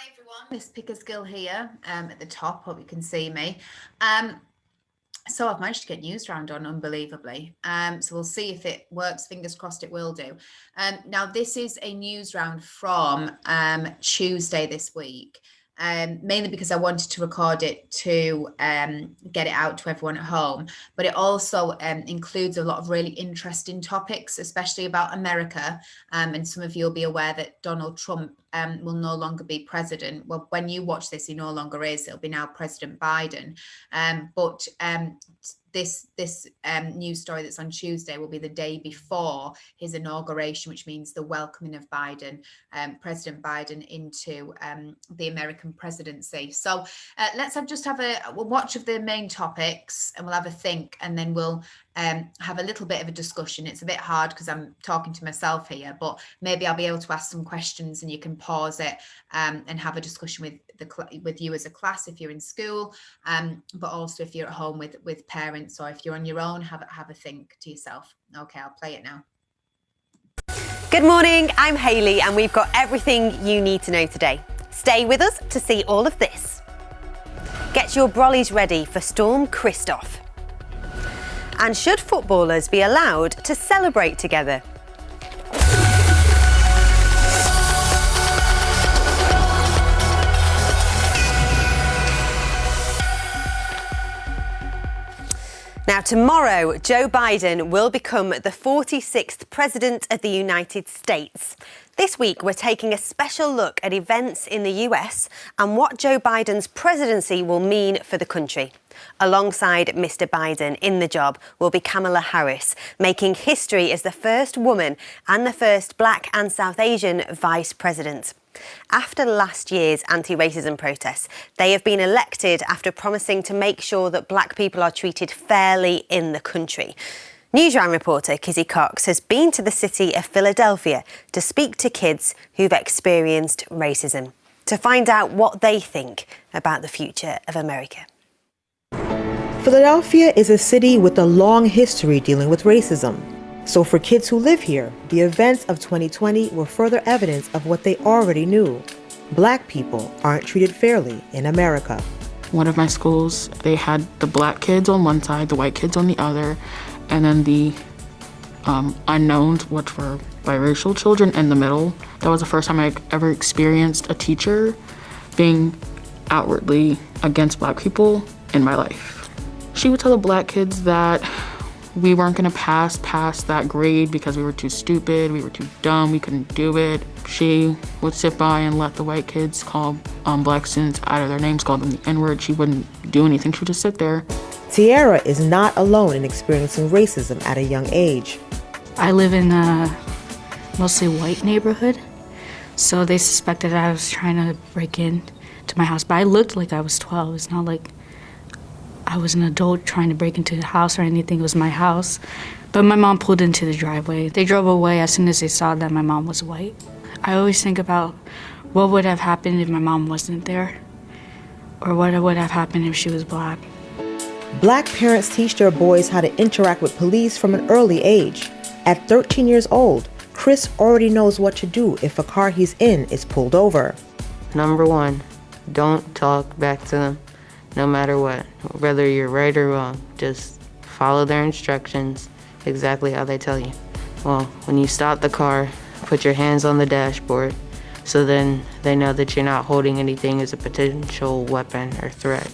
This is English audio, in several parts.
Hi everyone, Miss Pickersgill here at the top. Hope you can see me. So I've managed to get news round on unbelievably. So we'll see if it works. Fingers crossed it will do. Now this is a news round from Tuesday this week. Mainly because I wanted to record it to get it out to everyone at home, but it also includes a lot of really interesting topics, especially about America. And some of you will be aware that Donald Trump will no longer be president. Well, when you watch this, he no longer is. It'll be now President Biden. But this news story that's on Tuesday will be the day before his inauguration, which means the welcoming of Biden, President Biden, into the American presidency. So let's have a watch of the main topics, and we'll have a think, and then we'll have a little bit of a discussion. It's a bit hard because I'm talking to myself here, but maybe I'll be able to ask some questions and you can pause it and have a discussion with you as a class if you're in school, but also if you're at home with parents, or if you're on your own, have a think to yourself. Okay, I'll play it now. Good morning, I'm Hayley, and we've got everything you need to know today. Stay with us to see all of this. Get your brollies ready for Storm Christoph. And should footballers be allowed to celebrate together? Now, tomorrow, Joe Biden will become the 46th President of the United States. This week, we're taking a special look at events in the US and what Joe Biden's presidency will mean for the country. Alongside Mr. Biden in the job will be Kamala Harris, making history as the first woman and the first Black and South Asian vice president. After last year's anti-racism protests, they have been elected after promising to make sure that Black people are treated fairly in the country. Newsround reporter Kizzy Cox has been to the city of Philadelphia to speak to kids who've experienced racism, to find out what they think about the future of America. Philadelphia is a city with a long history dealing with racism. So for kids who live here, the events of 2020 were further evidence of what they already knew. Black people aren't treated fairly in America. One of my schools, they had the Black kids on one side, the white kids on the other, and then the unknowns, which were biracial children, in the middle. That was the first time I ever experienced a teacher being outwardly against Black people in my life. She would tell the Black kids that we weren't gonna pass that grade because we were too stupid, we were too dumb, we couldn't do it. She would sit by and let the white kids call Black students out of their names, call them the N-word. She wouldn't do anything, she would just sit there. Tiara is not alone in experiencing racism at a young age. I live in a mostly white neighborhood, so they suspected I was trying to break in to my house, but I looked like I was 12. It's not like I was an adult trying to break into the house or anything. It was my house. But my mom pulled into the driveway. They drove away as soon as they saw that my mom was white. I always think about what would have happened if my mom wasn't there, or what would have happened if she was Black. Black parents teach their boys how to interact with police from an early age. At 13 years old, Chris already knows what to do if a car he's in is pulled over. Number one, don't talk back to them. No matter what, whether you're right or wrong, just follow their instructions exactly how they tell you. Well, when you stop the car, put your hands on the dashboard so then they know that you're not holding anything as a potential weapon or threat.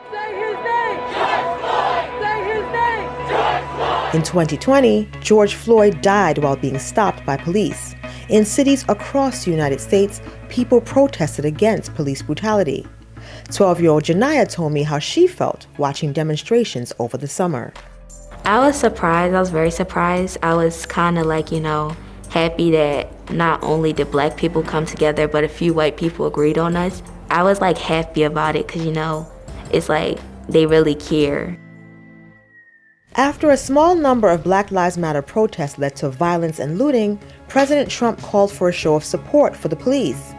Say his name! George Floyd! Say his name! George Floyd! In 2020, George Floyd died while being stopped by police. In cities across the United States, people protested against police brutality. 12-year-old Janiyah told me how she felt watching demonstrations over the summer. I was surprised. I was very surprised. I was kind of like, happy that not only did Black people come together, but a few white people agreed on us. I was like happy about it because, it's like they really care. After a small number of Black Lives Matter protests led to violence and looting, President Trump called for a show of support for the police.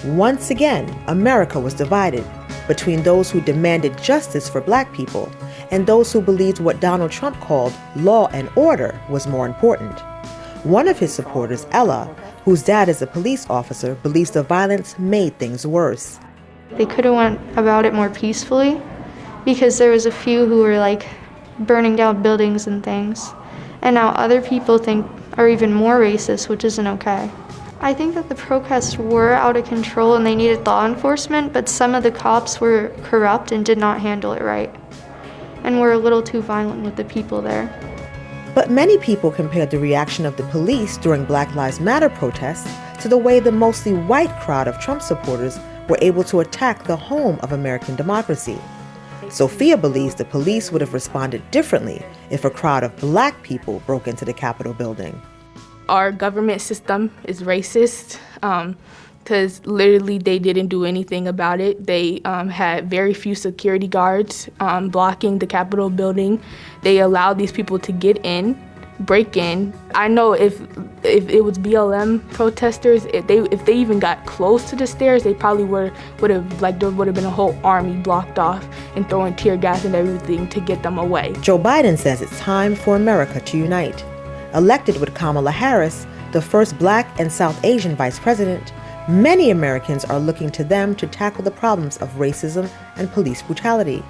Once again, America was divided between those who demanded justice for Black people and those who believed what Donald Trump called law and order was more important. One of his supporters, Ella, whose dad is a police officer, believes the violence made things worse. They could have went about it more peacefully because there was a few who were like burning down buildings and things. And now other people are even more racist, which isn't okay. I think that the protests were out of control and they needed law enforcement, but some of the cops were corrupt and did not handle it right, and were a little too violent with the people there. But many people compared the reaction of the police during Black Lives Matter protests to the way the mostly white crowd of Trump supporters were able to attack the home of American democracy. Sophia believes the police would have responded differently if a crowd of black people broke into the Capitol building. Our government system is racist because literally they didn't do anything about it. They had very few security guards blocking the Capitol building. They allowed these people to get in, break in. I know if it was BLM protesters, if they even got close to the stairs, they probably would have there would have been a whole army blocked off and throwing tear gas and everything to get them away. Joe Biden says it's time for America to unite. Elected with Kamala Harris, the first black and South Asian vice president, many Americans are looking to them to tackle the problems of racism and police brutality.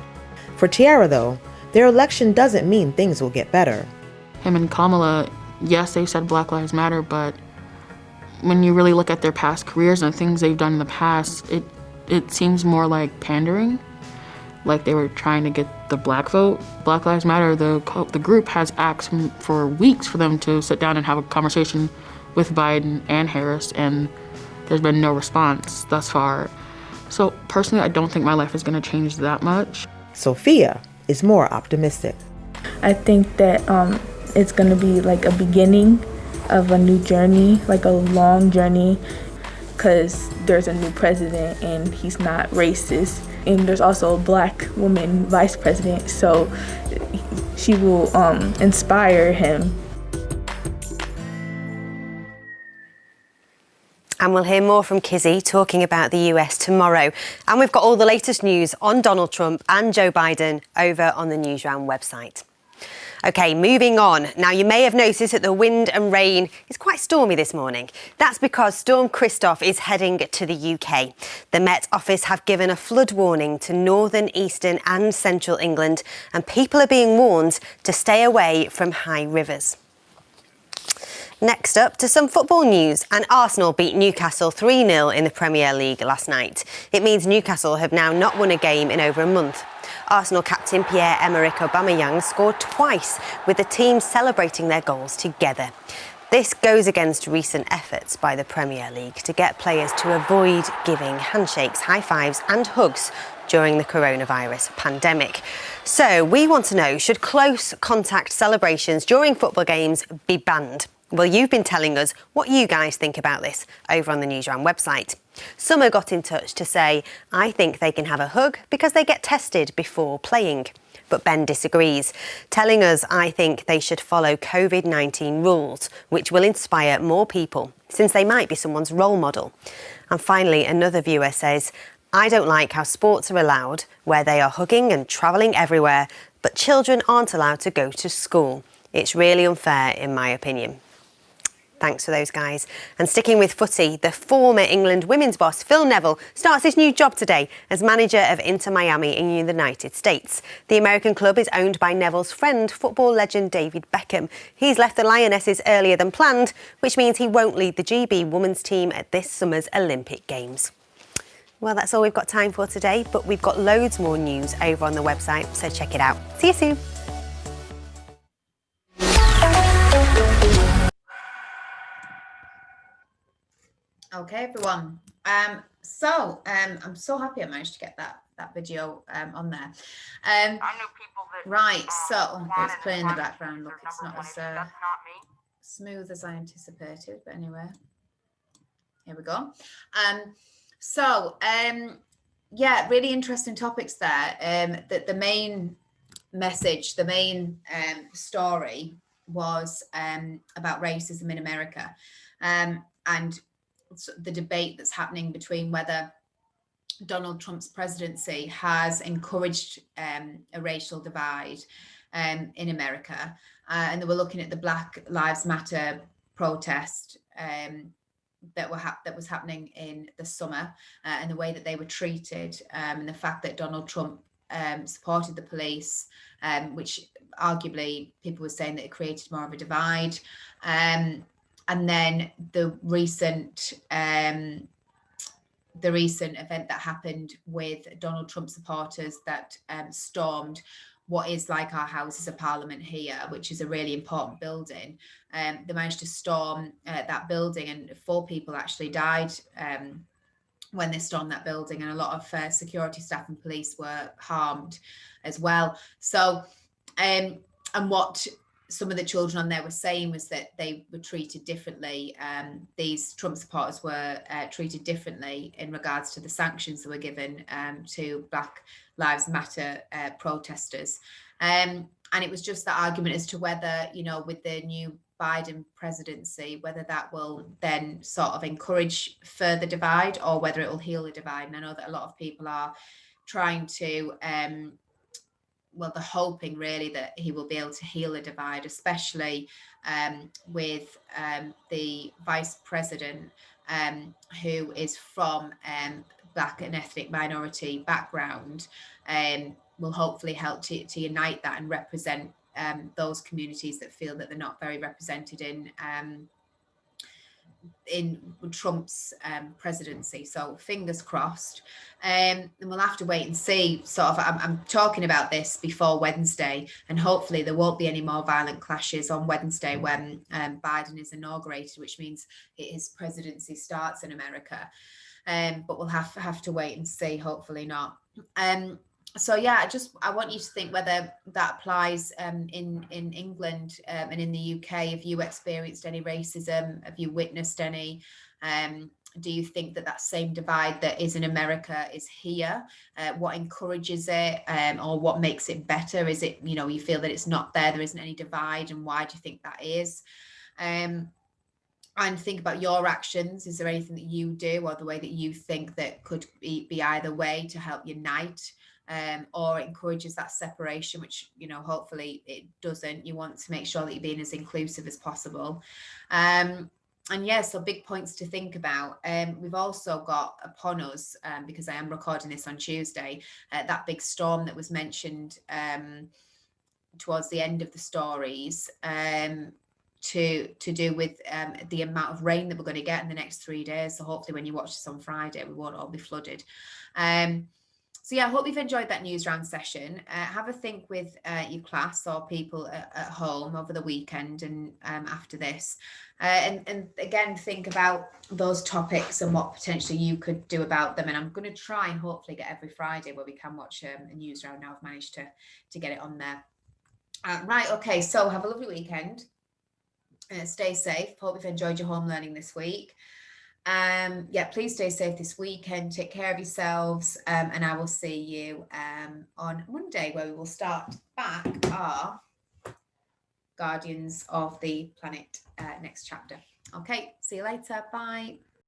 For Tiara, though, their election doesn't mean things will get better. Him and Kamala, yes, they said Black Lives Matter, but when you really look at their past careers and the things they've done in the past, it seems more like pandering, like they were trying to get the black vote. Black Lives Matter, the group has asked for weeks for them to sit down and have a conversation with Biden and Harris, and there's been no response thus far. So personally, I don't think my life is going to change that much. Sophia is more optimistic. I think that it's going to be like a beginning of a new journey, like a long journey, because there's a new president and he's not racist. And there's also a black woman vice president, so she will inspire him. And we'll hear more from Kizzy talking about the US tomorrow. And we've got all the latest news on Donald Trump and Joe Biden over on the Newsround website. OK, moving on. Now, you may have noticed that the wind and rain is quite stormy this morning. That's because Storm Christoph is heading to the UK. The Met Office have given a flood warning to northern, eastern and central England, and people are being warned to stay away from high rivers. Next up to some football news, and Arsenal beat Newcastle 3-0 in the Premier League last night. It means Newcastle have now not won a game in over a month. Arsenal captain Pierre-Emerick Aubameyang scored twice, with the team celebrating their goals together. This goes against recent efforts by the Premier League to get players to avoid giving handshakes, high fives and hugs during the coronavirus pandemic. So we want to know, should close contact celebrations during football games be banned? Well, you've been telling us what you guys think about this over on the Newsround website. Summer got in touch to say, I think they can have a hug because they get tested before playing. But Ben disagrees, telling us, I think they should follow COVID-19 rules, which will inspire more people, since they might be someone's role model. And finally, another viewer says, I don't like how sports are allowed, where they are hugging and travelling everywhere, but children aren't allowed to go to school. It's really unfair, in my opinion. Thanks for those, guys. And sticking with footy, the former England women's boss, Phil Neville, starts his new job today as manager of Inter Miami in the United States. The American club is owned by Neville's friend, football legend David Beckham. He's left the Lionesses earlier than planned, which means he won't lead the GB women's team at this summer's Olympic Games. Well, that's all we've got time for today, but we've got loads more news over on the website, so check it out. See you soon. Okay, everyone. I'm so happy I managed to get that video on there. Right, so let's play in the background. Look, it's not as smooth as I anticipated, but anyway, here we go. Yeah, really interesting topics there. The main message, the main story was about racism in America, and the debate that's happening between whether Donald Trump's presidency has encouraged a racial divide in America. And they were looking at the Black Lives Matter protest that was happening in the summer, and the way that they were treated, and the fact that Donald Trump supported the police, which arguably people were saying that it created more of a divide. And then the recent event that happened with Donald Trump supporters that stormed what is like our Houses of Parliament here, which is a really important building. They managed to storm that building, and 4 people actually died when they stormed that building, and a lot of security staff and police were harmed as well. So, and what some of the children on there were saying was that they were treated differently. These Trump supporters were treated differently in regards to the sanctions that were given to Black Lives Matter protesters. And it was just that argument as to whether, you know, with the new Biden presidency, whether that will then sort of encourage further divide or whether it will heal the divide. And I know that a lot of people are trying to, well, they're hoping really that he will be able to heal the divide, especially with the vice president who is from Black and ethnic minority background, will hopefully help to unite that and represent those communities that feel that they're not very represented in Trump's presidency. So fingers crossed. And we'll have to wait and see. Sort of, I'm talking about this before Wednesday, and hopefully there won't be any more violent clashes on Wednesday when Biden is inaugurated, which means his presidency starts in America. But we'll have to wait and see. Hopefully not. So yeah, I want you to think whether that applies in England and in the UK. Have you experienced any racism? Have you witnessed any? Do you think that same divide that is in America is here? What encourages it, or what makes it better? Is it, you know, you feel that it's not there, there isn't any divide, and why do you think that is? And think about your actions. Is there anything that you do or the way that you think that could be either way to help unite? Or it encourages that separation, which, you know, hopefully it doesn't. You want to make sure that you're being as inclusive as possible. And yeah, so big points to think about. We've also got upon us, because I am recording this on Tuesday, that big storm that was mentioned towards the end of the stories, to do with the amount of rain that we're going to get in the next 3 days. So hopefully when you watch this on Friday, we won't all be flooded. So yeah, I hope you've enjoyed that news round session. Have a think with your class or people at home over the weekend and after this. And again, think about those topics and what potentially you could do about them. And I'm going to try and hopefully get every Friday where we can watch a news round. Now I've managed to get it on there. Right, okay, so have a lovely weekend. Stay safe. Hope you've enjoyed your home learning this week. Yeah, please stay safe this weekend. Take care of yourselves, and I will see you on Monday, where we will start back our Guardians of the Planet next chapter. Okay, see you later. Bye.